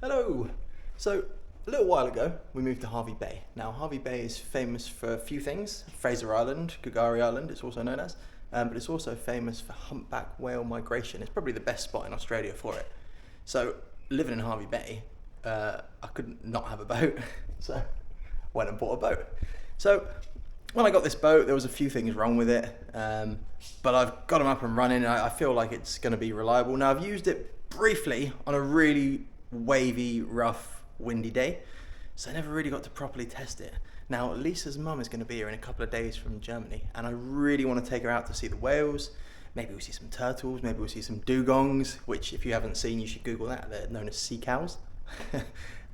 Hello! So, a little while ago, we moved to Hervey Bay. Now, Hervey Bay is famous for a few things. Fraser Island, Kugari Island, it's also known as. But it's also famous for humpback whale migration. It's probably the best spot in Australia for it. So, living in Hervey Bay, I couldn't not have a boat. So, went and bought a boat. So, when I got this boat, there was a few things wrong with it. But I've got them up and running, and I feel like it's going to be reliable. Now, I've used it briefly on a really wavy, rough, windy day, so I never really got to properly test it. Now, Lisa's mum is going to be here in a couple of days from Germany, and I really want to take her out to see the whales. Maybe we'll see some turtles, maybe we'll see some dugongs, which if you haven't seen, you should Google that. They're known as sea cows. But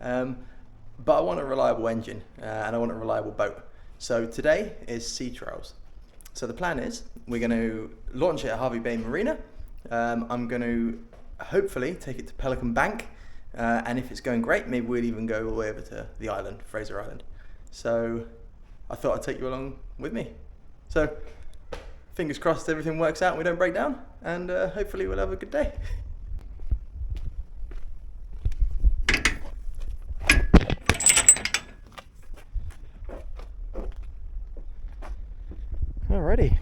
I want a reliable engine, and I want a reliable boat. So today is sea trials. So the plan is, we're going to launch it at Hervey Bay Marina. I'm going to hopefully take it to Pelican Bank, and if it's going great, maybe we'll even go all the way over to the island, Fraser Island. So I thought I'd take you along with me. So fingers crossed everything works out and we don't break down, and hopefully we'll have a good day. Alrighty.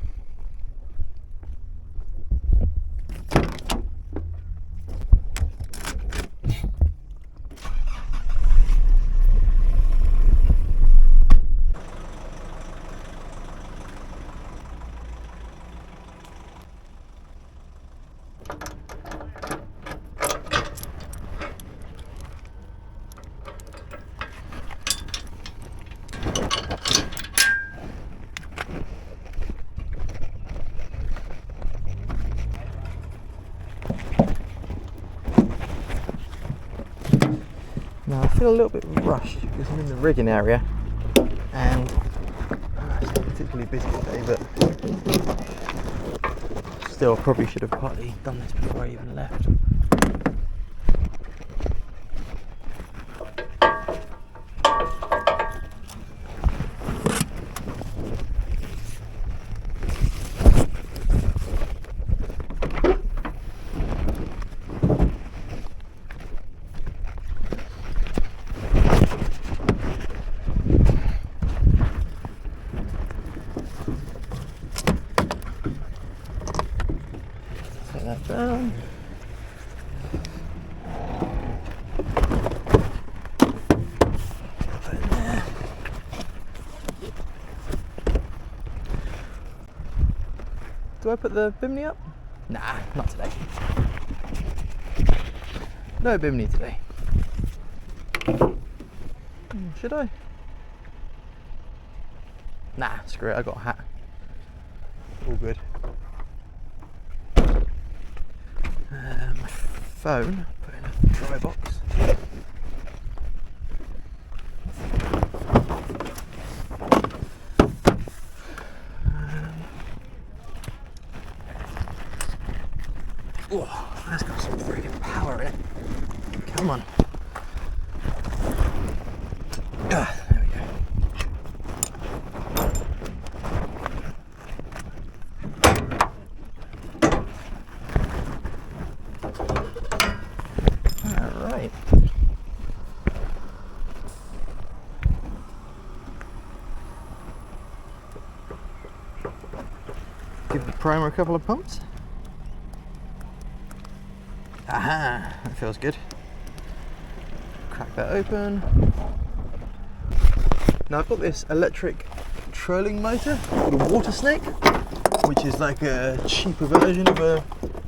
Now I feel a little bit rushed because I'm in the rigging area and it's not particularly busy today, but still probably should have partly done this before I even left. That down. Put it in there. Do I put the bimini up? Nah, not today. No bimini today. Should I? Nah, screw it, I got a hat. All good. My phone, put in a dry box. Oh, that's got some freaking power in it. Come on. There we go. Alright. Give the primer a couple of pumps. Aha, that feels good. Crack that open. Now I've got this electric trolling motor, the water snake, which is like a cheaper version of a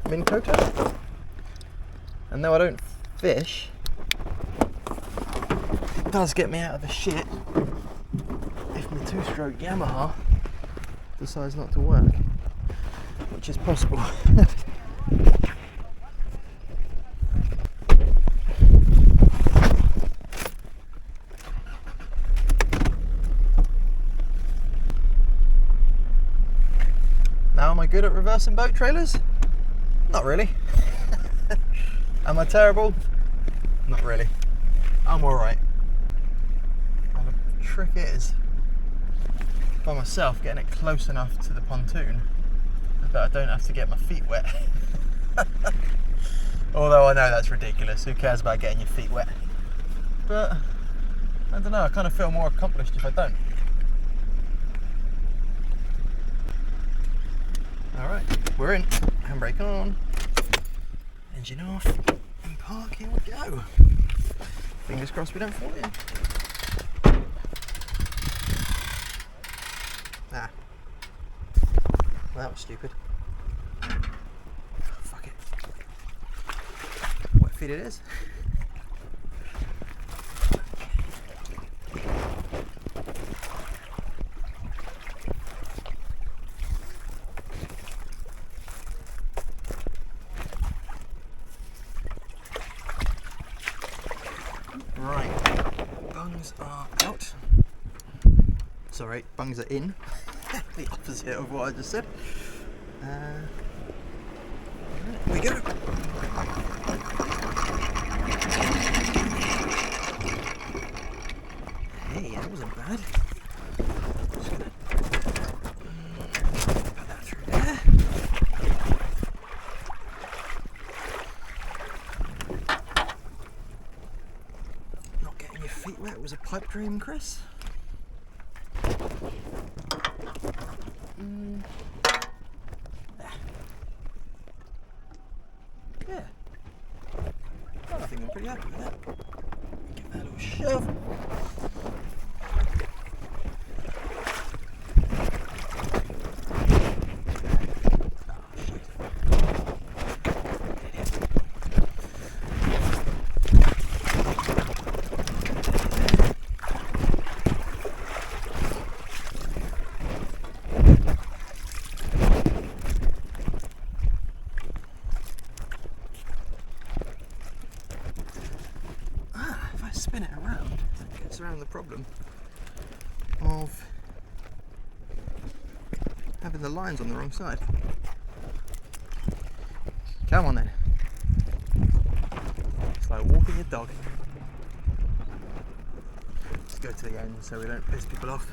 Minn Kota. And though I don't fish, it does get me out of the shit if my two-stroke Yamaha decides not to work, which is possible. Now, am I good at reversing boat trailers? Not really. Am I terrible? Not really. I'm alright. The trick is, by myself, getting it close enough to the pontoon that I don't have to get my feet wet. Although I know that's ridiculous, who cares about getting your feet wet? But, I don't know, I kind of feel more accomplished if I don't. Alright, we're in. Handbrake on. Engine off. And park, here we go. Fingers crossed we don't fall in. Ah. Well, that was stupid. Fuck it. Wet feet it is. Right, bungs are out. Sorry, bungs are in. The opposite of what I just said. Here we go. Hey, that wasn't bad. Just gonna put that through there. Not getting your feet wet was a pipe dream, Chris. Yeah. Well, I think I'm pretty happy with that. Give that a little shove. Spin it around, that gets around the problem of having the lines on the wrong side. Come on then. It's like walking your dog. Let's go to the end so we don't piss people off.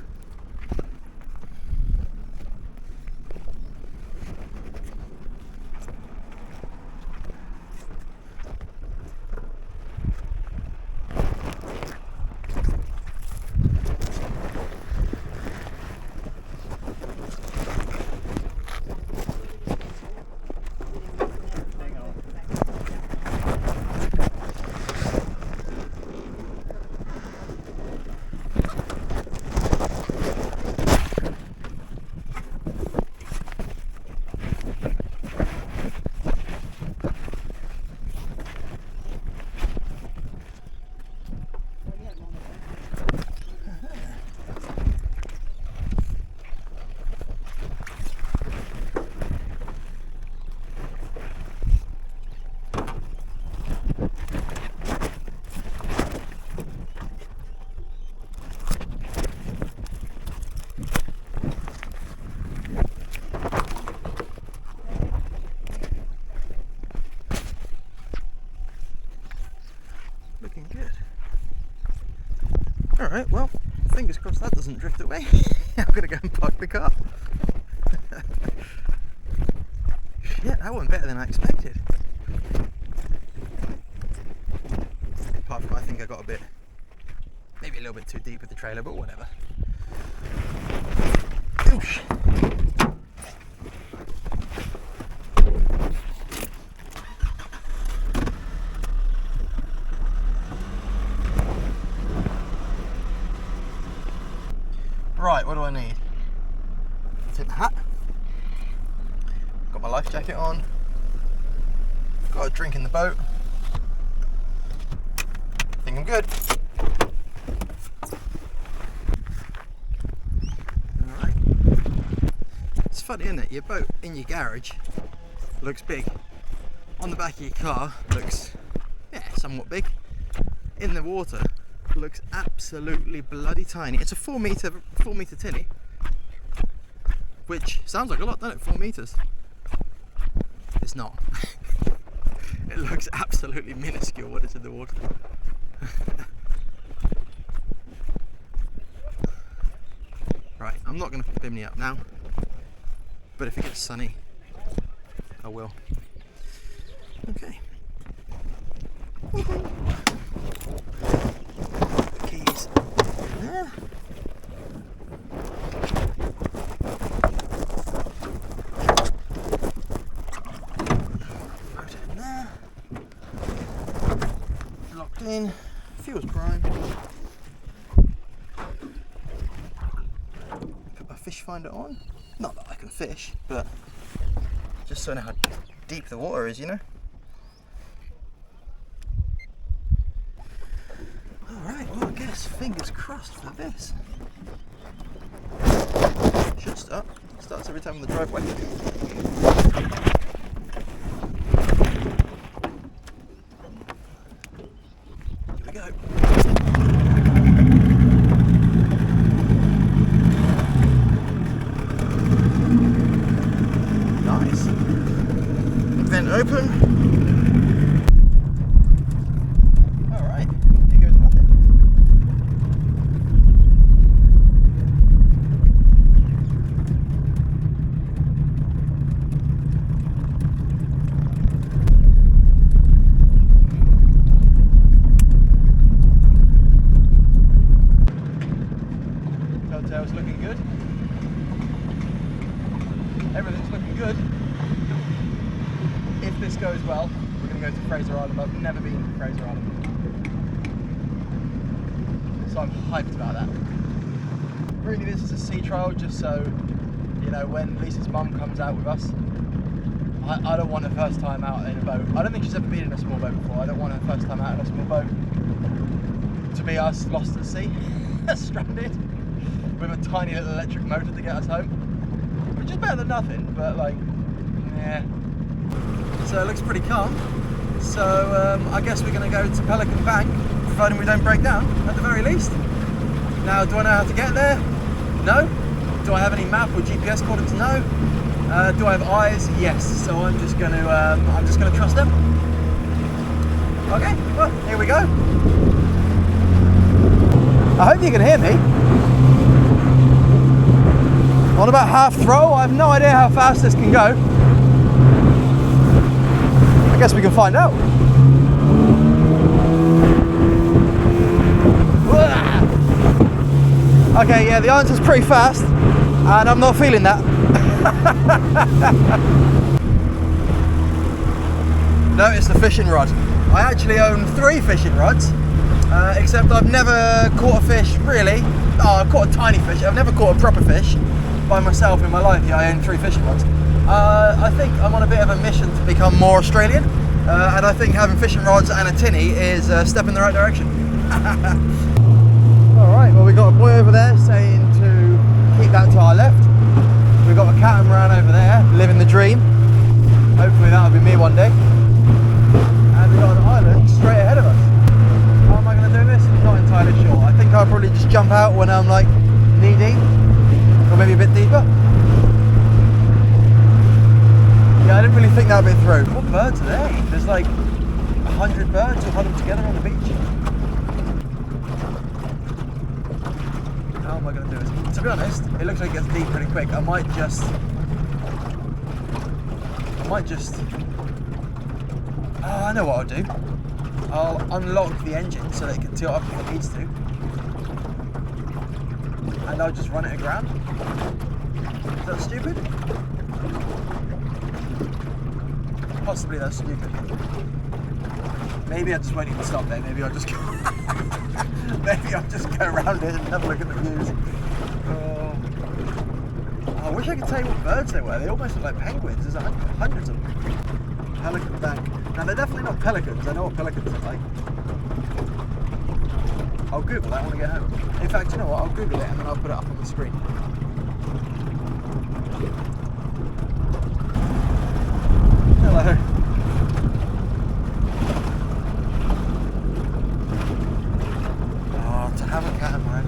Looking good. Alright, well, fingers crossed that doesn't drift away. I'm gonna go and park the car. Yeah, that went better than I expected. Apart from I think I got maybe a little bit too deep with the trailer, but whatever. Oosh. Right, what do I need? Take the hat. Got my life jacket on. Got a drink in the boat. I think I'm good. Alright. It's funny, isn't it? Your boat in your garage looks big. On the back of your car looks, yeah, somewhat big. In the water looks absolutely bloody tiny. It's a 4 meter tinny, which sounds like a lot, doesn't it? 4 meters. It's not. It looks absolutely minuscule when it's in the water. Right, I'm not going to bimini up now, but if it gets sunny, I will. Okay, Keys there. Motor in there. Locked in. Fuel's prime. Put my fish finder on. Not that I can fish, but just so I know how deep the water is, you know. Alright, well I guess fingers crossed for this. Should start. Starts every time on the driveway. Here we go. Nice. Vent open. Alright, here goes nothing. Telltale's looking good. Everything's looking good. If this goes well, we're going to go to Fraser Island. I've never been to Fraser Island, so I'm hyped about that. Really, this is a sea trial, just so, you know, when Lisa's mum comes out with us, I don't want her first time out in a boat. I don't think she's ever been in a small boat before. I don't want her first time out in a small boat to be us lost at sea, stranded, with a tiny little electric motor to get us home, which is better than nothing, but like, yeah. So it looks pretty calm. So I guess we're going to go to Pelican Bank, providing we don't break down, at the very least. Now, do I know how to get there? No. Do I have any map or GPS coordinates? No. Do I have eyes? Yes. So I'm just going to trust them. Okay. Well, here we go. I hope you can hear me. On about half throttle, I have no idea how fast this can go. I guess we can find out. Okay, yeah, the answer's pretty fast, and I'm not feeling that. Notice the fishing rod. I actually own 3 fishing rods, except I've never caught a fish, really. Oh, I've caught a tiny fish. I've never caught a proper fish by myself in my life. Yeah, I own 3 fishing rods. I think I'm on a bit of a mission to become more Australian, and I think having fishing rods and a tinny is a step in the right direction. Alright, well, we've got a boy over there saying to keep that to our left. We've got a catamaran over there, living the dream. Hopefully that'll be me one day. And we've got an island straight ahead of us. How am I going to do this? I'm not entirely sure. I think I'll probably just jump out when I'm like knee deep, or maybe a bit deeper. Yeah, I didn't really think that bit through. What birds are they? There's like 100 birds all huddled together on the beach. How am I going to do this? To be honest, it looks like it gets deep pretty quick. I might just... Oh, I know what I'll do. I'll unlock the engine so that it can tilt up if it needs to. And I'll just run it aground. Is that stupid? Possibly that's stupid. Maybe I just won't even stop there. Maybe I'll just go maybe I'll just go around it and have a look at the views. I wish I could tell you what birds they were. They almost look like penguins. There's hundreds of them. Pelican Bank. Now they're definitely not pelicans. I know what pelicans are like. I'll Google that when I get home. In fact, you know what? I'll Google it and then I'll put it up on the screen. Hello. Oh, to have a catamaran.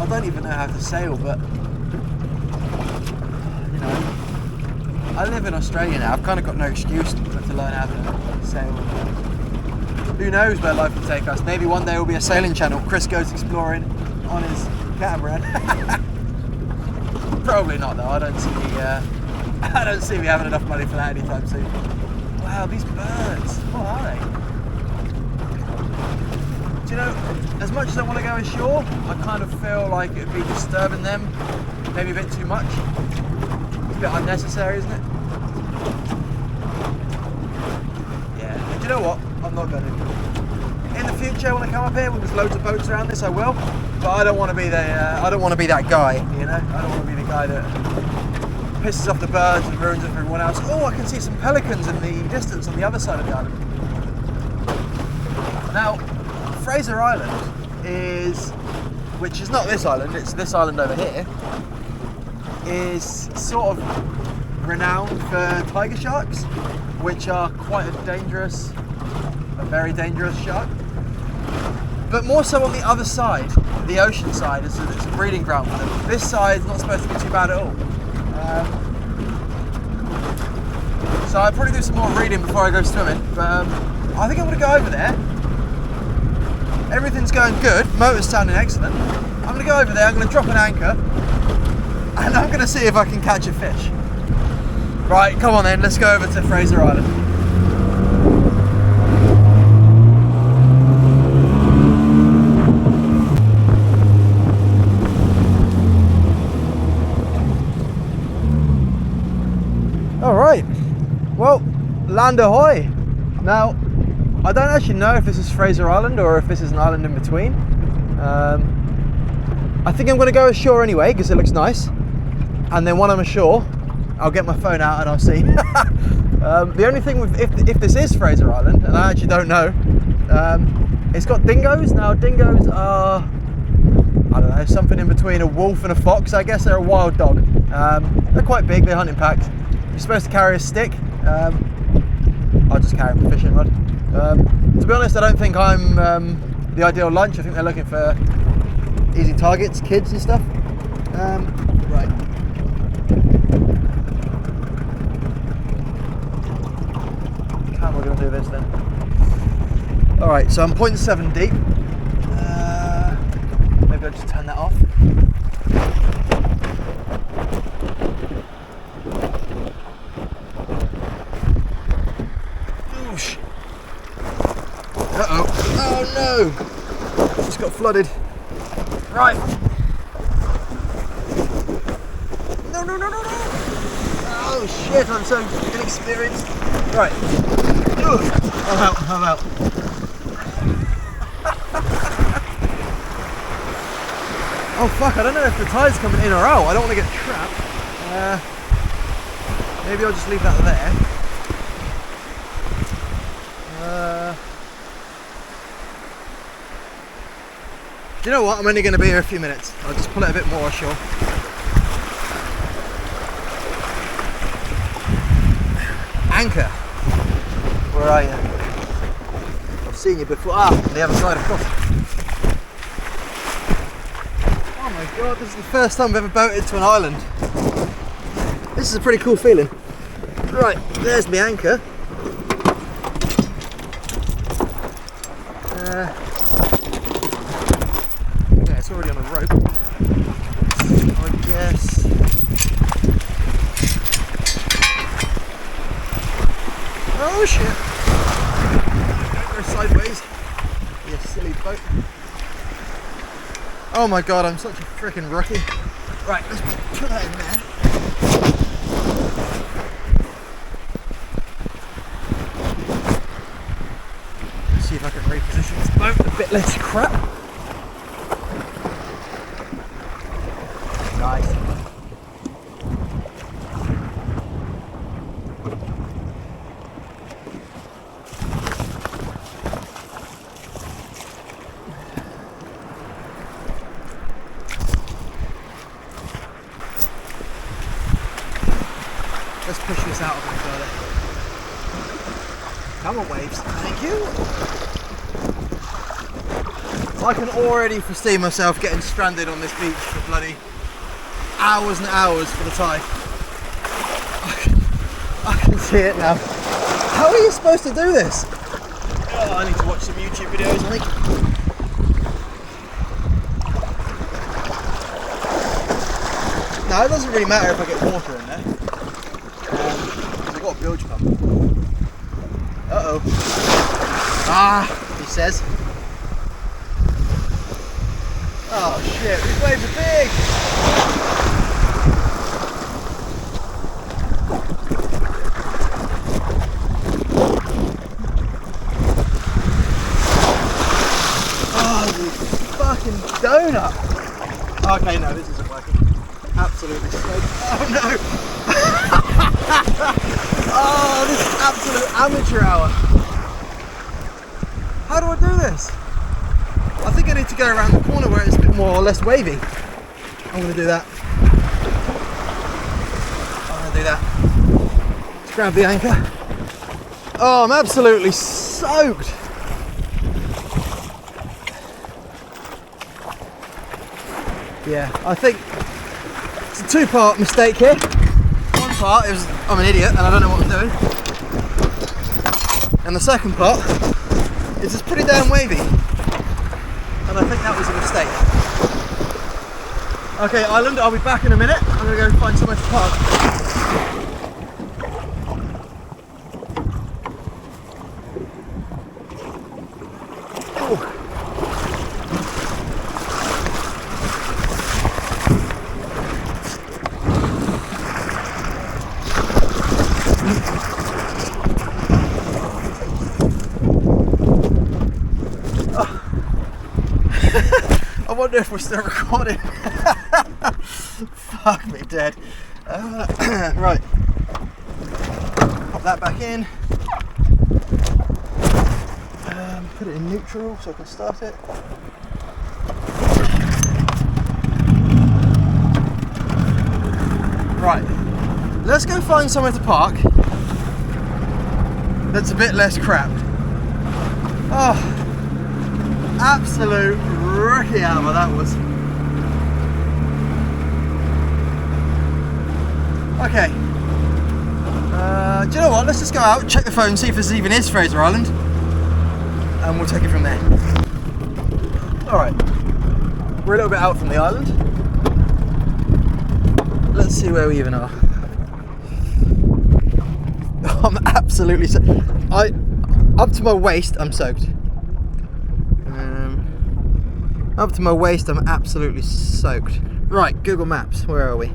I don't even know how to sail, but you know, I live in Australia now. I've kind of got no excuse to learn how to sail. Who knows where life will take us? Maybe one day will be a sailing channel. Chris goes exploring on his catamaran. Probably not though. I don't see me having enough money for that anytime soon. Wow, these birds, what are they? Do you know, as much as I want to go ashore, I kind of feel like it would be disturbing them, maybe a bit too much. It's a bit unnecessary, isn't it? Yeah, do you know what? I'm not going to. In the future, when I come up here, when there's loads of boats around this, I will. But I don't want to be I don't want to be that guy, you know? I don't want to be the guy that pisses off the birds and ruins it for everyone else. Oh, I can see some pelicans in the distance on the other side of the island. Now, Fraser Island which is not this island, it's this island over here, is sort of renowned for tiger sharks, which are quite a very dangerous shark. But more so on the other side, the ocean side, it's a breeding ground for them. This side's not supposed to be too bad at all. So I'll probably do some more reading before I go swimming, but I think I'm going to go over there. Everything's going good, motor's sounding excellent. I'm going to go over there, I'm going to drop an anchor, and I'm going to see if I can catch a fish. Right, come on then, let's go over to Fraser Island. Alright, well, land ahoy. Now, I don't actually know if this is Fraser Island or if this is an island in between. I think I'm going to go ashore anyway because it looks nice. And then when I'm ashore, I'll get my phone out and I'll see. The only thing with if this is Fraser Island, and I actually don't know, it's got dingoes. Now dingoes are, I don't know, something in between a wolf and a fox. I guess they're a wild dog. They're quite big, they're hunting packs. You're supposed to carry a stick. I'll just carry my fishing rod. To be honest, I don't think I'm the ideal lunch. I think they're looking for easy targets, kids and stuff. Right. How am I going to do this then? Alright, so I'm 0.7 deep. Maybe I'll just turn that off. Oh shit. Uh-oh. Oh no! Just got flooded. Right. No. Oh shit, I'm so inexperienced. Right. Ugh. I'm out. Oh fuck, I don't know if the tide's coming in or out. I don't want to get trapped. Maybe I'll just leave that there. Do you know what? I'm only going to be here a few minutes. I'll just pull it a bit more ashore. Anchor. Where are you? I've seen you before. Ah, on the other side, of course. Oh my god, this is the first time I've ever boated to an island. This is a pretty cool feeling. Right, there's my anchor. Yeah, it's already on a rope. I guess. Oh shit! Don't go sideways, you silly boat. Oh my god, I'm such a freaking rookie. Right, let's put that in there. Let's see if I can reposition this boat a bit less crap. Nice. Let's push this out a bit further. Come on, waves. Thank you. I can already foresee myself getting stranded on this beach for bloody hours and hours for the tide. I can see it now. How are you supposed to do this? Oh, I need to watch some YouTube videos, I think. No, it doesn't really matter if I get water in there. I've got a bilge pump. Uh-oh. Ah, he says. Oh shit, these waves are big! Oh, you fucking donut! Okay, no, this isn't working. Absolutely stoked. Oh no! Oh, this is absolute amateur hour. How do I do this? I think I need to go around the corner where it's a bit more or less wavy. I'm going to do that. Let's grab the anchor. Oh, I'm absolutely soaked. Yeah, I think it's a two-part mistake here. One part is I'm an idiot and I don't know what I'm doing. And the second part is it's pretty damn wavy. And I think that was a mistake. Okay, Island, I'll be back in a minute. I'm going to go find somewhere to park. I wonder if we're still recording. Fuck me dead. Right. Pop that back in. Put it in neutral so I can start it. Right. Let's go find somewhere to park that's a bit less crap. Oh, absolute rookie hour that was. Okay. Do you know what? Let's just go out, check the phone, see if this even is Fraser Island, and we'll take it from there. Alright. We're a little bit out from the island. Let's see where we even are. I'm absolutely up to my waist, I'm soaked. Up to my waist, I'm absolutely soaked. Right, Google Maps, where are we?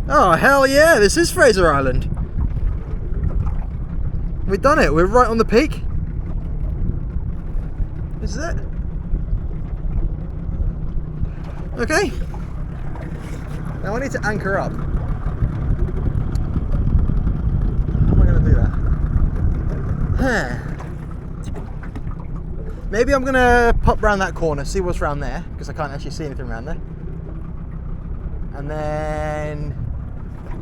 Oh, hell yeah, this is Fraser Island. We've done it, we're right on the peak. This is it. Okay. Now I need to anchor up. How am I going to do that? Maybe I'm going to pop round that corner, see what's round there, because I can't actually see anything around there. And then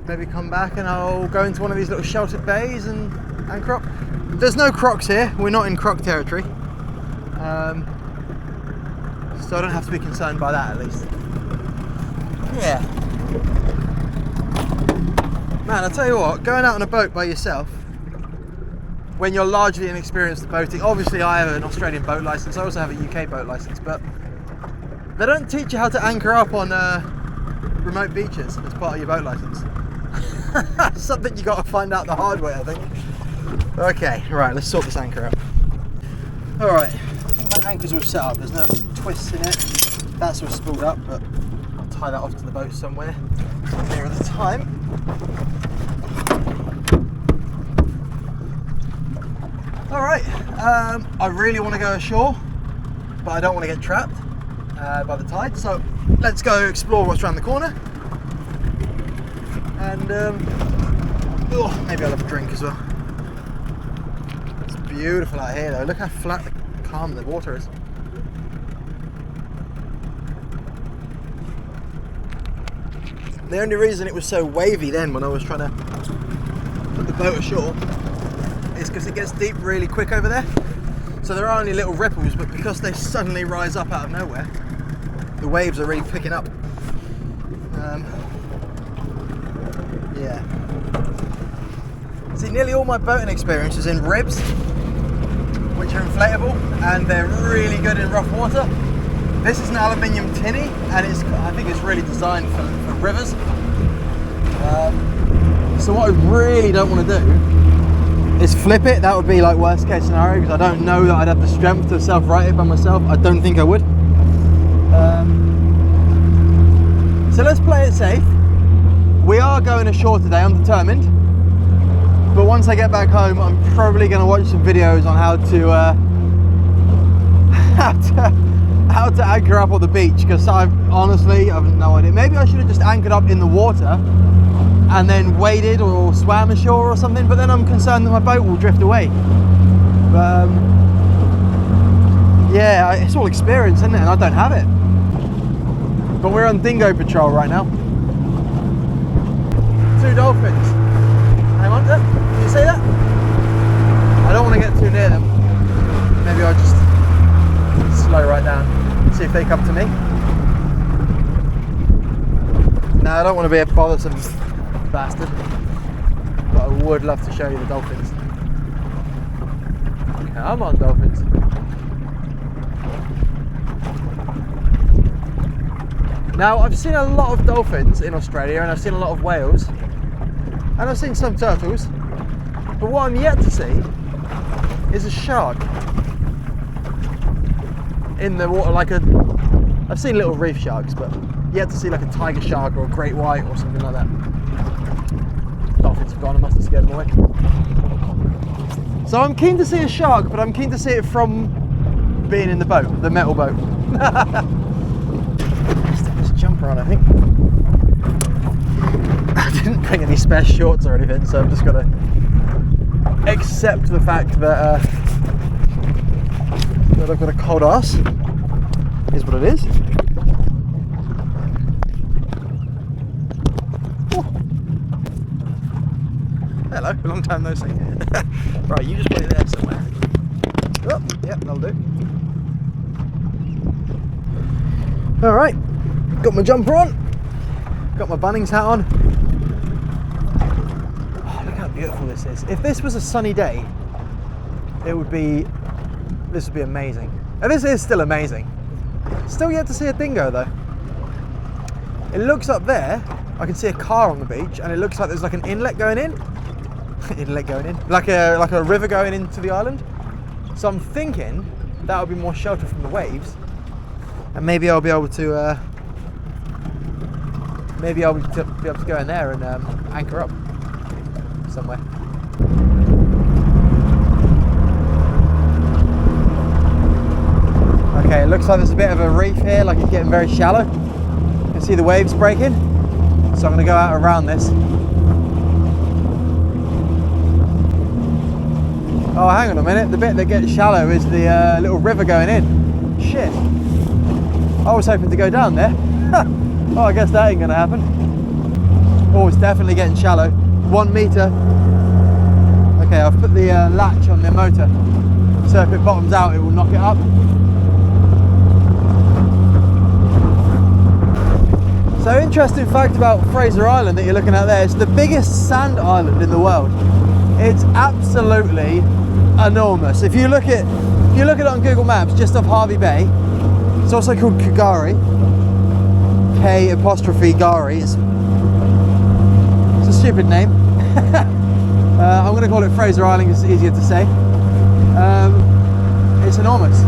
maybe come back and I'll go into one of these little sheltered bays and anchor up. There's no crocs here, we're not in croc territory. So I don't have to be concerned by that at least. Yeah. Man, I'll tell you what, going out on a boat by yourself, when you're largely inexperienced at boating, obviously I have an Australian boat licence, I also have a UK boat licence, but they don't teach you how to anchor up on remote beaches as part of your boat licence. Something you got to find out the hard way, I think. Okay, right, let's sort this anchor out. Alright, my anchor's all set up, there's no twists in it. That's all spooled up, but I'll tie that off to the boat somewhere nearer the time. Alright, I really want to go ashore, but I don't want to get trapped by the tide, so let's go explore what's around the corner. And maybe I'll have a drink as well. It's beautiful out here though, look how flat and calm the water is. The only reason it was so wavy then when I was trying to put the boat ashore is because it gets deep really quick over there. So there are only little ripples, but because they suddenly rise up out of nowhere, the waves are really picking up. Yeah. See, nearly all my boating experience is in ribs, which are inflatable, and they're really good in rough water. This is an aluminium tinny, and I think it's really designed for rivers. So what I really don't want to do is flip it. That would be like worst case scenario, because I don't know that I'd have the strength to self-right it by myself. I don't think I would. So let's play it safe. We are going ashore today, I'm determined. But once I get back home, I'm probably going to watch some videos on how to anchor up on the beach, because I've no idea. Maybe I should have just anchored up in the water and then waded or swam ashore or something, but then I'm concerned that my boat will drift away. Yeah, it's all experience, isn't it? And I don't have it. But we're on dingo patrol right now. 2 dolphins. Hang on, can you see that? I don't want to get too near them. Maybe I'll just slow right down, see if they come to me. No, I don't want to be a bothersome bastard, but I would love to show you the dolphins. Come on, dolphins. Now, I've seen a lot of dolphins in Australia, and I've seen a lot of whales, and I've seen some turtles, but what I'm yet to see is a shark in the water. I've seen little reef sharks, but yet to see like a tiger shark or a great white or something like that. Dolphins have gone, I must have scared them away. So I'm keen to see a shark, but I'm keen to see it from being in the boat, the metal boat. Stick this jumper on, I think. I didn't bring any spare shorts or anything, so I'm just got to accept the fact that I've got a cold ass. Is what it is. Oh. Hello, long time no see. Right, you just put it there somewhere. Oh, yep, that'll do. Alright, got my jumper on, got my Bunnings hat on. Oh, look how beautiful this is. If this was a sunny day, this would be amazing. And this is still amazing. Still yet to see a dingo though. It looks up there, I can see a car on the beach, and it looks like there's like an inlet going in. Inlet going in? Like a river going into the island. So I'm thinking that would be more shelter from the waves, and maybe I'll be able to be able to go in there and anchor up somewhere. Okay, it looks like there's a bit of a reef here, like it's getting very shallow. You can see the waves breaking. So I'm going to go out around this. Oh, hang on a minute. The bit that gets shallow is the little river going in. Shit. I was hoping to go down there. Oh, I guess that ain't going to happen. Oh, it's definitely getting shallow. 1 metre. Okay, I've put the latch on the motor. So if it bottoms out, it will knock it up. So interesting fact about Fraser Island that you're looking at there, it's the biggest sand island in the world. It's absolutely enormous. If you look at it on Google Maps, just off Harvey Bay, it's also called K'gari, K''Gari. It's a stupid name. I'm going to call it Fraser Island because it's easier to say. It's enormous.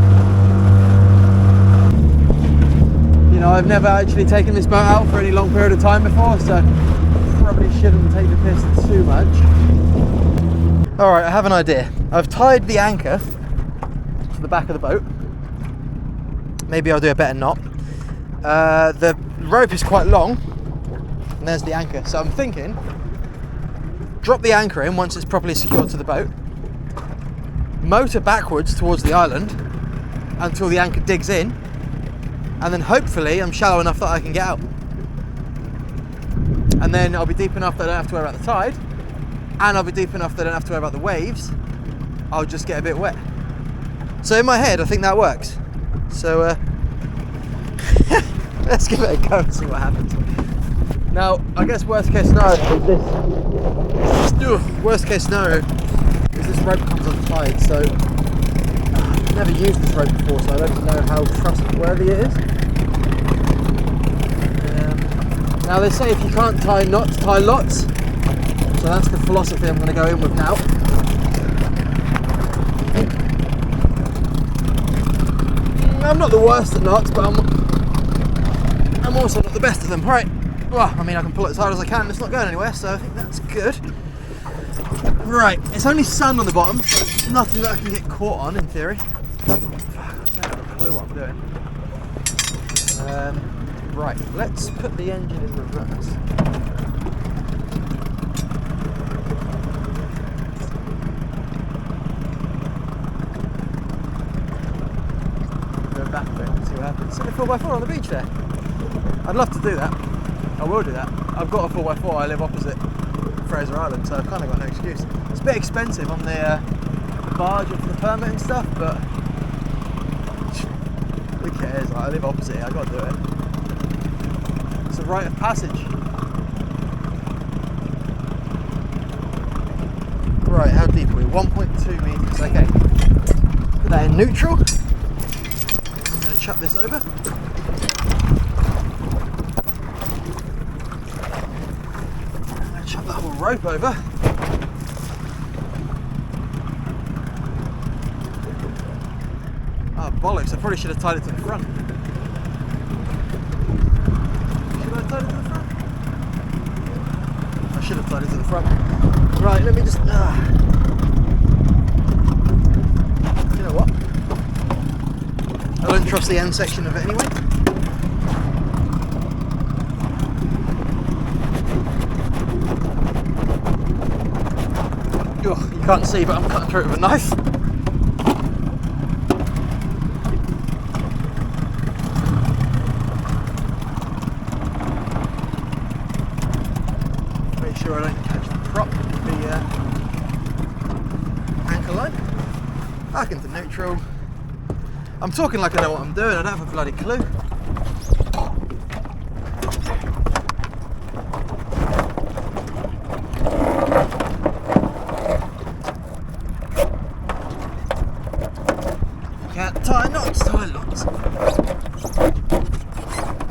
You know, I've never actually taken this boat out for any long period of time before, so probably shouldn't take the piss too much. Alright, I have an idea. I've tied the anchor to the back of the boat. Maybe I'll do a better knot. The rope is quite long, and there's the anchor. So I'm thinking, drop the anchor in once it's properly secured to the boat, motor backwards towards the island until the anchor digs in, and then hopefully I'm shallow enough that I can get out. And then I'll be deep enough that I don't have to worry about the tide, and I'll be deep enough that I don't have to worry about the waves. I'll just get a bit wet. So in my head, I think that works. So let's give it a go and see what happens. Now, I guess worst case scenario is this. Worst case scenario is this rope comes untied. So I've never used this rope before, so I don't know how trustworthy it is. Now they say if you can't tie knots, tie lots. So that's the philosophy I'm going to go in with now. I'm not the worst at knots, but I'm also not the best at them. Right, well, I mean, I can pull it as hard as I can, it's not going anywhere, so I think that's good. Right, it's only sand on the bottom, so it's nothing that I can get caught on, in theory. Fuck, I don't have a clue what I'm doing. Right, let's put the engine in reverse. Go back a bit and see what happens. See the 4x4 on the beach there? I'd love to do that. I will do that. I've got a 4x4, I live opposite Fraser Island, so I've kind of got no excuse. It's a bit expensive on the barge and for the permit and stuff, but who cares? Like, I live opposite it, I've got to do it. It's a rite of passage. Right, how deep are we? 1.2 metres, okay. Put that in neutral. I'm going to chuck this over. Chuck the whole rope over. Oh bollocks, I probably should have tied it to the front. Should I have tied it to the front? I should have tied it to the front. Right, let me just... You know what? I don't trust the end section of it anyway. Oh, you can't see, but I'm cutting through it with a knife. Make sure I don't catch the prop with the anchor line. Back into neutral. I'm talking like I know what I'm doing, I don't have a bloody clue. Tie knots, tie lots.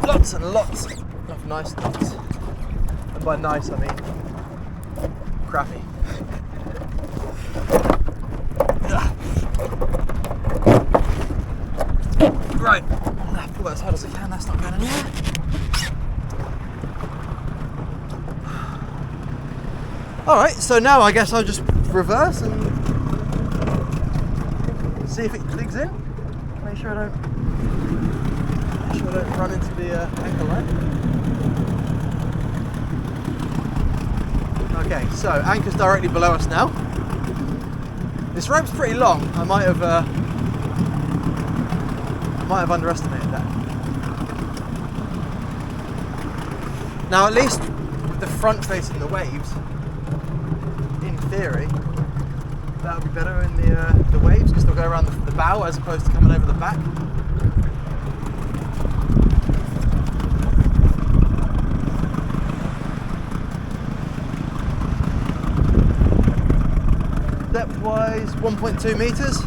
Lots and lots of nice knots. And by nice I mean crappy. Right, pull that as hard as I can, that's not going anywhere. Alright, so now I guess I'll just reverse and see if it digs in. Make sure I don't run into the anchor line. Okay, so anchor's directly below us now. This rope's pretty long. I might have underestimated that. Now, at least with the front facing the waves, in theory, that would be better in the waves because they'll go around the bow as opposed to coming over the back. Depth-wise, 1.2 metres.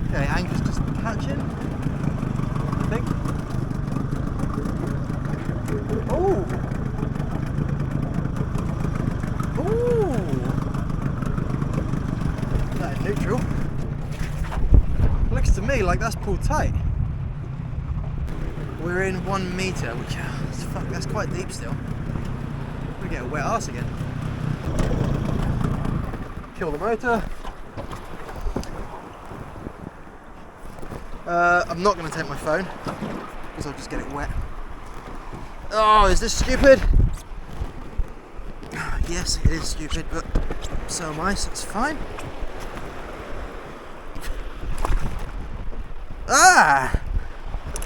Okay, anchor's just catching, I think. Oh! Ooh! That is neutral. Looks to me like that's pulled tight. We're in 1 metre, which fuck, that's quite deep still. We get a wet arse again. Kill the motor. I'm not going to take my phone because I'll just get it wet. Oh, is this stupid? Yes, it is stupid, but so am I, so it's fine. Ah!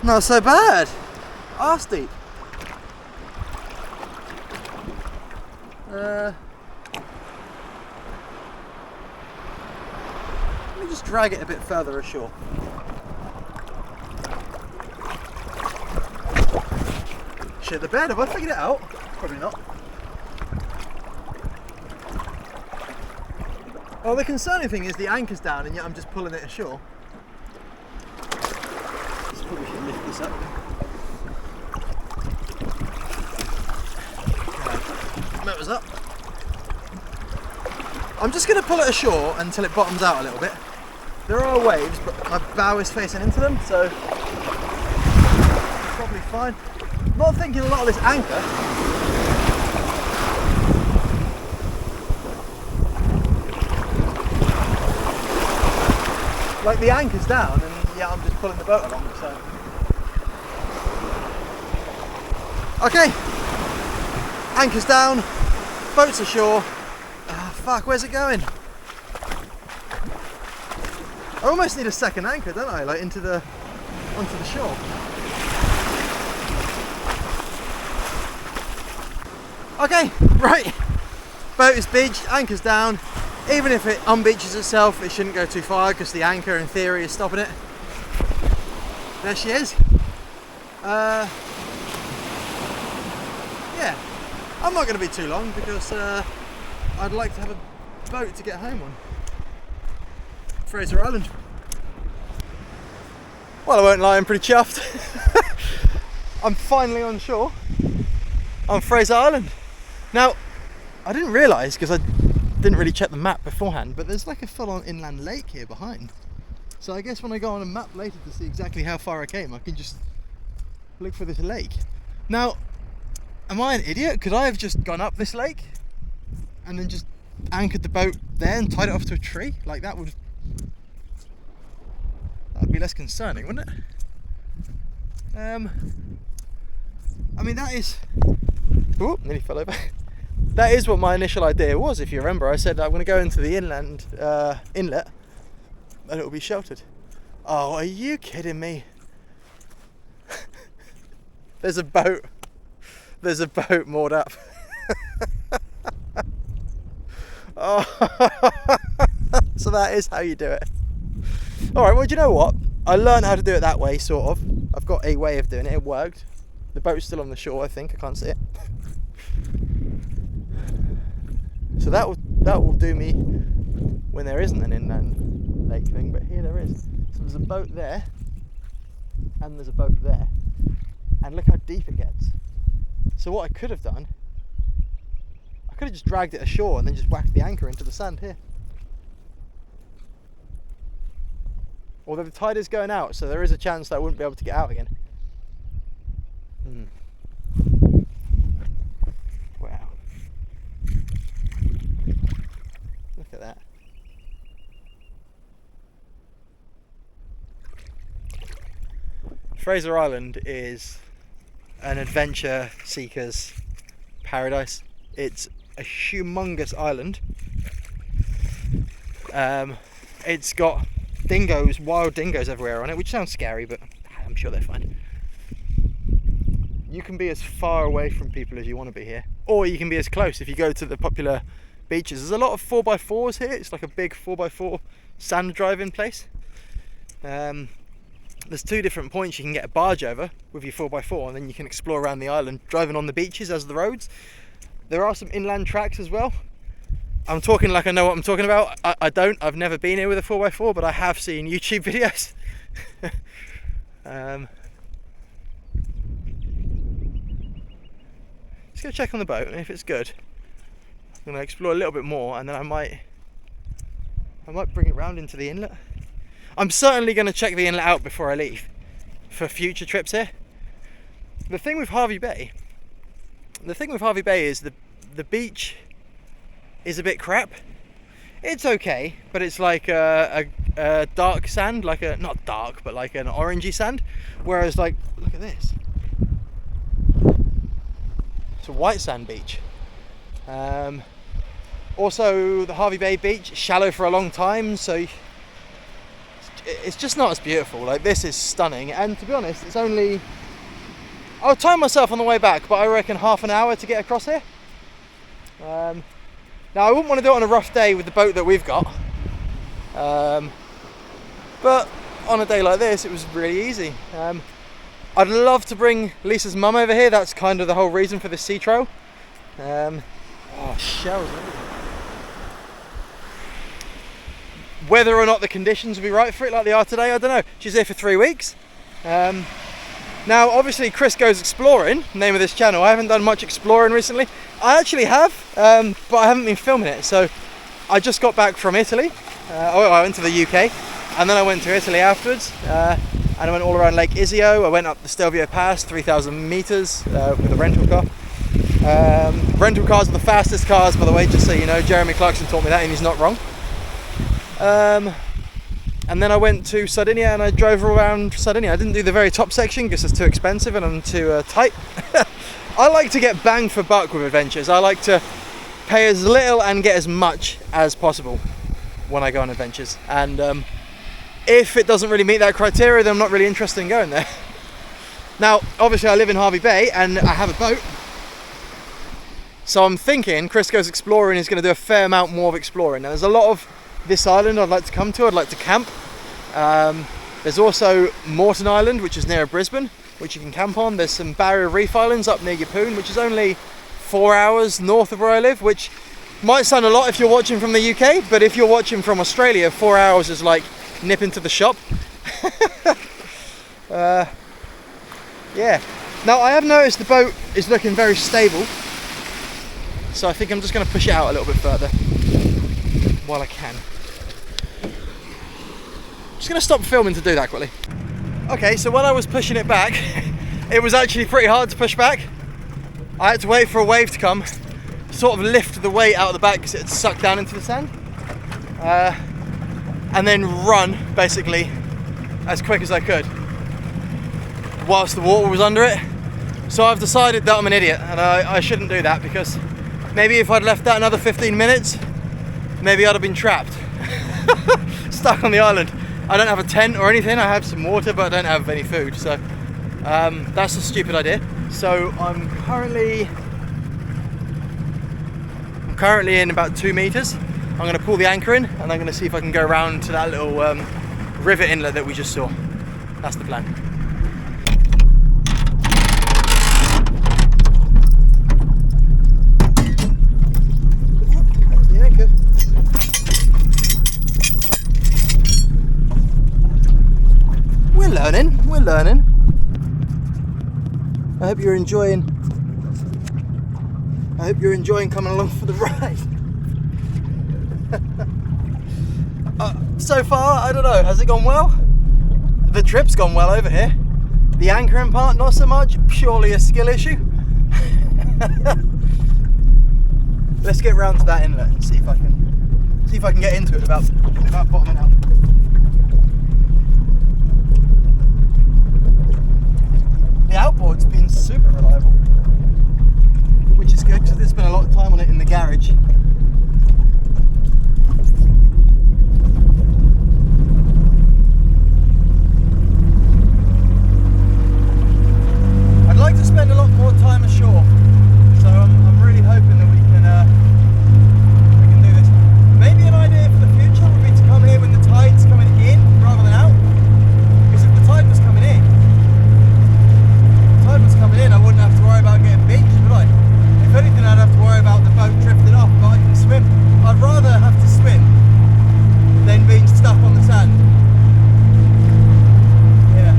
Not so bad. Arse deep. Let me just drag it a bit further ashore. Shit the bed, have I figured it out? Probably not. Well, the concerning thing is the anchor's down and yet I'm just pulling it ashore. So probably should lift this up. motors up. I'm just going to pull it ashore until it bottoms out a little bit. There are waves, but my bow is facing into them, so probably fine. I'm not thinking a lot of this anchor. Like the anchor's down, and yeah, I'm just pulling the boat along, so. Okay, anchor's down, boat's ashore. Ah, fuck, where's it going? I almost need a second anchor, don't I? Like onto the shore. Okay, right. Boat is beached, anchor's down. Even if it unbeaches itself, it shouldn't go too far because the anchor, in theory, is stopping it. There she is. Yeah, I'm not going to be too long because I'd like to have a boat to get home on. Fraser Island. Well, I won't lie, I'm pretty chuffed. I'm finally on shore on Fraser Island. Now, I didn't realise, because I didn't really check the map beforehand, but there's like a full-on inland lake here behind. So I guess when I go on a map later to see exactly how far I came, I can just look for this lake. Now, am I an idiot? Could I have just gone up this lake and then just anchored the boat there and tied it off to a tree? Like that'd be less concerning, wouldn't it? I mean, that is... Oh, nearly fell over. That is what my initial idea was, if you remember. I said I'm going to go into the inland inlet and it will be sheltered. Oh, are you kidding me? There's a boat moored up. Oh, so that is how you do it. Alright, well, do you know what? I learned how to do it that way, sort of. I've got a way of doing it. It worked. The boat's still on the shore, I think. I can't see it. So that will do me when there isn't an inland lake thing, but here there is. So there's a boat there, and there's a boat there, and look how deep it gets. So what I could have done, I could have just dragged it ashore and then just whacked the anchor into the sand here. Although the tide is going out, so there is a chance that I wouldn't be able to get out again. Wow. Look at that. Fraser Island is an adventure seeker's paradise. It's a humongous island. It's got dingoes, wild dingoes everywhere on it, which sounds scary, but I'm sure they're fine. You can be as far away from people as you want to be here, or you can be as close if you go to the popular beaches. There's a lot of 4x4s here. It's like a big 4x4 sand driving place. There's two different points you can get a barge over with your 4x4, and then you can explore around the island driving on the beaches as the roads. There are some inland tracks as well. I'm talking like I know what I'm talking about. I don't. I've never been here with a 4x4, but I have seen YouTube videos. Just gonna check on the boat, and if it's good, I'm gonna explore a little bit more, and then I might bring it round into the inlet. I'm certainly gonna check the inlet out before I leave for future trips here. The thing with Harvey Bay is the beach is a bit crap. It's okay, but it's like a dark sand, like a, not dark, but like an orangey sand. Whereas, like, look at this. It's a white sand beach. Also, the Harvey Bay beach, shallow for a long time, so it's just not as beautiful. Like, this is stunning, and to be honest, it's only, I'll time myself on the way back, but I reckon half an hour to get across here. Now, I wouldn't want to do it on a rough day with the boat that we've got, but on a day like this, it was really easy. I'd love to bring Lisa's mum over here. That's kind of the whole reason for this sea trail. Oh, shells everywhere. Whether or not the conditions will be right for it like they are today, I don't know. She's here for 3 weeks. Now, obviously, Chris Goes Exploring, name of this channel. I haven't done much exploring recently. I actually have, but I haven't been filming it. So I just got back from Italy. I went to the UK, and then I went to Italy afterwards. And I went all around Lake Iseo. I went up the Stelvio Pass, 3,000 meters with a rental car. Rental cars are the fastest cars, by the way, just so you know. Jeremy Clarkson taught me that, and he's not wrong. And then I went to Sardinia and I drove around Sardinia. I didn't do the very top section because it's too expensive and I'm too tight. I like to get bang for buck with adventures. I like to pay as little and get as much as possible when I go on adventures. And if it doesn't really meet that criteria, then I'm not really interested in going there. Now, obviously I live in Hervey Bay and I have a boat. So I'm thinking Chris Goes Exploring is going to do a fair amount more of exploring. Now, there's a lot of this island I'd like to come to. I'd like to camp. There's also Moreton Island, which is near Brisbane, which you can camp on. There's some Barrier Reef Islands up near Yeppoon, which is only 4 hours north of where I live, which might sound a lot if you're watching from the UK, but if you're watching from Australia, 4 hours is like nipping to the shop. Yeah. Now, I have noticed the boat is looking very stable, so I think I'm just going to push it out a little bit further while I can. Just going to stop filming to do that quickly. Okay, so when I was pushing it back, it was actually pretty hard to push back. I had to wait for a wave to come, sort of lift the weight out of the back because it had sucked down into the sand, and then run basically as quick as I could whilst the water was under it. So I've decided that I'm an idiot and I shouldn't do that, because maybe if I'd left that another 15 minutes, maybe I'd have been trapped, stuck on the island. I don't have a tent or anything. I have some water, but I don't have any food. So that's a stupid idea. So I'm currently in about 2 meters. I'm going to pull the anchor in, and I'm going to see if I can go around to that little river inlet that we just saw. That's the plan. We're learning. I hope you're enjoying coming along for the ride. So far, I don't know, has it gone well? The trip's gone well over here. The anchoring part, not so much, purely a skill issue. Let's get round to that inlet and see if I can get into it without bottoming out. The outboard's been super reliable, which is good because there's been a lot of time on it in the garage. I'd like to spend a lot more time ashore, so I'm really hoping that we can do this. Maybe an idea for the future would be to come here when the tide's coming in rather than out, because if the tide was coming in, I wouldn't have to worry about getting beached, would I? If anything, I'd have to worry about the boat drifting off, but I can swim. I'd rather have to swim than being stuck on the sand. Yeah.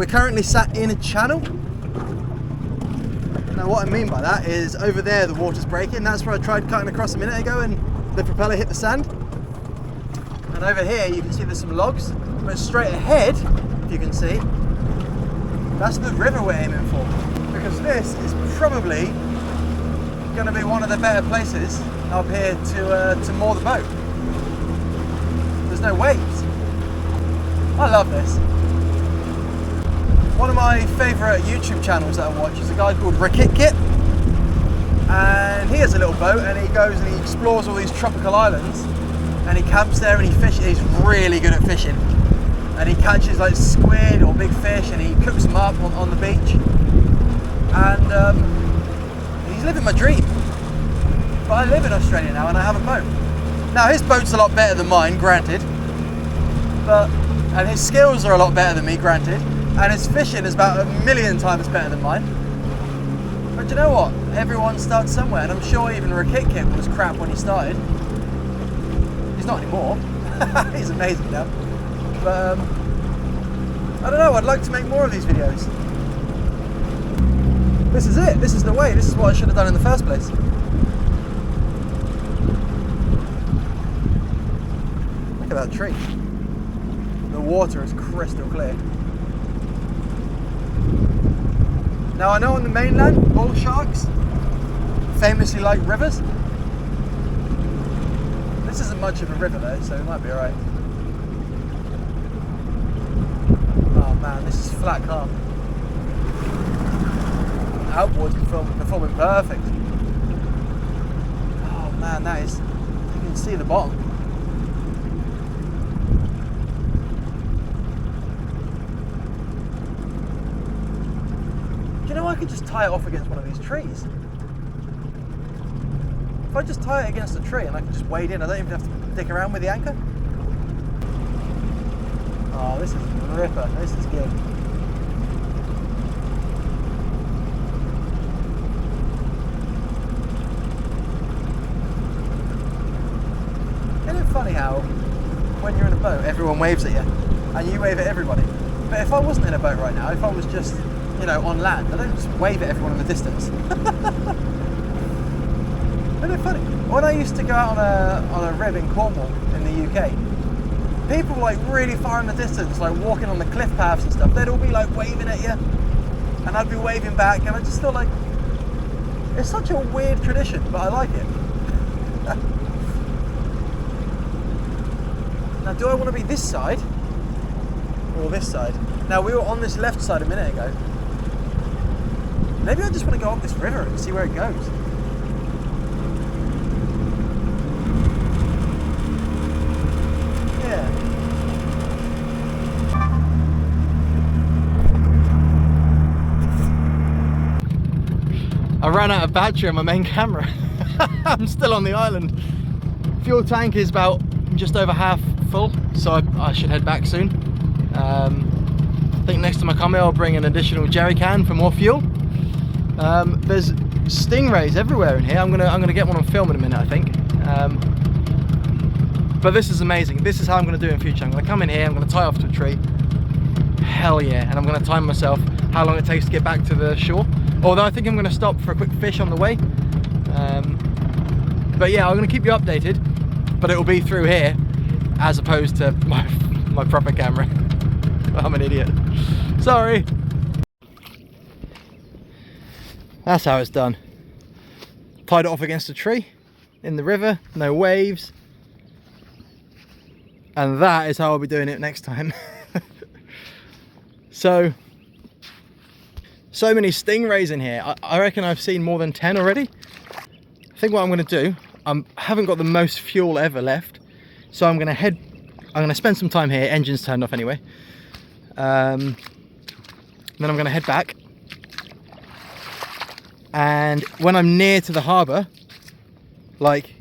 Currently sat in a channel. Now what I mean by that is over there the water's breaking. That's where I tried cutting across a minute ago and the propeller hit the sand. And over here you can see there's some logs, but straight ahead, if you can see, that's the river we're aiming for. Because this is probably going to be one of the better places up here to moor the boat. There's no waves. I love this. One of my favourite YouTube channels that I watch is a guy called Kit, and he has a little boat and he goes and he explores all these tropical islands and he camps there and he fishes. He's really good at fishing, and he catches like squid or big fish and he cooks them up on the beach, and he's living my dream. But I live in Australia now and I have a boat. Now his boat's a lot better than mine, granted, and his skills are a lot better than me, granted, and his fishing is about 1,000,000 times better than mine. But you know what? Everyone starts somewhere, and I'm sure even Kit was crap when he started. He's not anymore. He's amazing now. But I don't know, I'd like to make more of these videos. This is it, this is the way, this is what I should have done in the first place. Look at that tree. The water is crystal clear. Now I know on the mainland, bull sharks famously like rivers. This isn't much of a river though, so it might be alright. Oh man, this is flat calm. Outboard's performing perfect. Oh man, that is, you can see the bottom. Do you know I could just tie it off against one of these trees? If I just tie it against a tree and I can just wade in, I don't even have to dick around with the anchor. Oh, this is a ripper. This is good. Isn't it funny how when you're in a boat, everyone waves at you and you wave at everybody? But if I wasn't in a boat right now, if I was just, you know, on land, I don't just wave at everyone in the distance. Isn't it funny? When I used to go out on a rib in Cornwall in the UK, people like really far in the distance, like walking on the cliff paths and stuff, they'd all be like waving at you, and I'd be waving back, and I just feel like it's such a weird tradition, but I like it. Now, do I want to be this side or this side? Now, we were on this left side a minute ago. Maybe I just want to go up this river and see where it goes. Yeah. I ran out of battery on my main camera. I'm still on the island. Fuel tank is about just over half full, so I should head back soon. I think next time I come here I'll bring an additional jerry can for more fuel. There's stingrays everywhere in here. I'm gonna get one on film in a minute, I think. But this is amazing. This is how I'm gonna do it in future. I'm gonna come in here, I'm gonna tie off to a tree. Hell yeah, and I'm gonna time myself how long it takes to get back to the shore. Although I think I'm gonna stop for a quick fish on the way. But yeah, I'm gonna keep you updated, but it'll be through here as opposed to my proper camera. I'm an idiot. Sorry. That's how it's done. Tied it off against a tree in the river, no waves. And that is how I'll be doing it next time. So many stingrays in here. I reckon I've seen more than 10 already. I think what I'm gonna do, I haven't got the most fuel ever left. So I'm gonna spend some time here, engine's turned off anyway. Then I'm gonna head back. And when I'm near to the harbour, like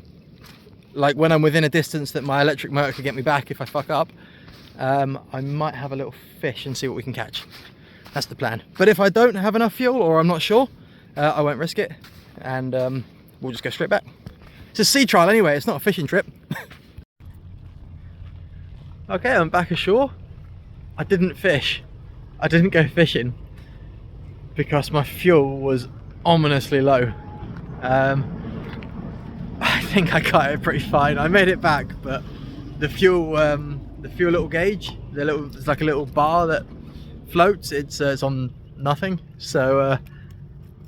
when I'm within a distance that my electric motor could get me back if I fuck up, I might have a little fish and see what we can catch. That's the plan. But if I don't have enough fuel, or I'm not sure, I won't risk it, and we'll just go straight back. It's a sea trial anyway, it's not a fishing trip. Okay, I'm back ashore. I didn't fish. I didn't go fishing because my fuel was ominously low. I think I got it pretty fine. I made it back, but the fuel little gauge, it's like a little bar that floats. It's on nothing, so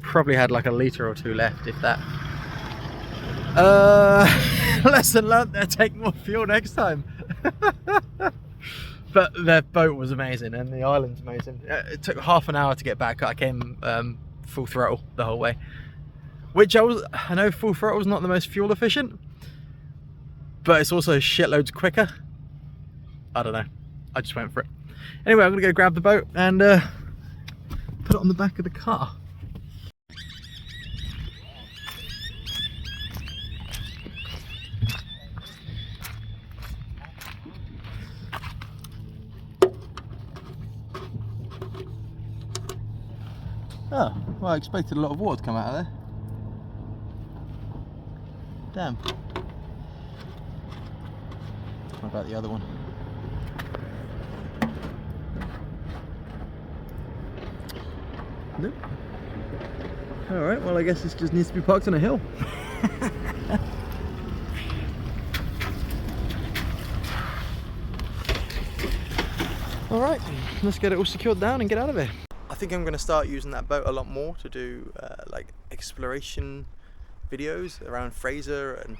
probably had like a litre or two left, if that. Lesson learnt there, take more fuel next time. But their boat was amazing and the island's amazing. It took half an hour to get back. I came full throttle the whole way, which I know full throttle is not the most fuel efficient, but it's also shitloads quicker. I don't know, I just went for it. Anyway, I'm gonna go grab the boat and put it on the back of the car. Oh, well, I expected a lot of water to come out of there. Damn. What about the other one? Nope. Alright, well I guess this just needs to be parked on a hill. Alright, let's get it all secured down and get out of here. I think I'm going to start using that boat a lot more to do like exploration videos around Fraser and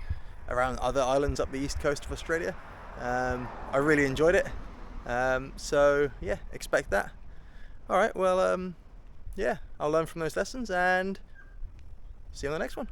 around other islands up the east coast of Australia. I really enjoyed it, so yeah, expect that. Alright, well yeah, I'll learn from those lessons and see you on the next one.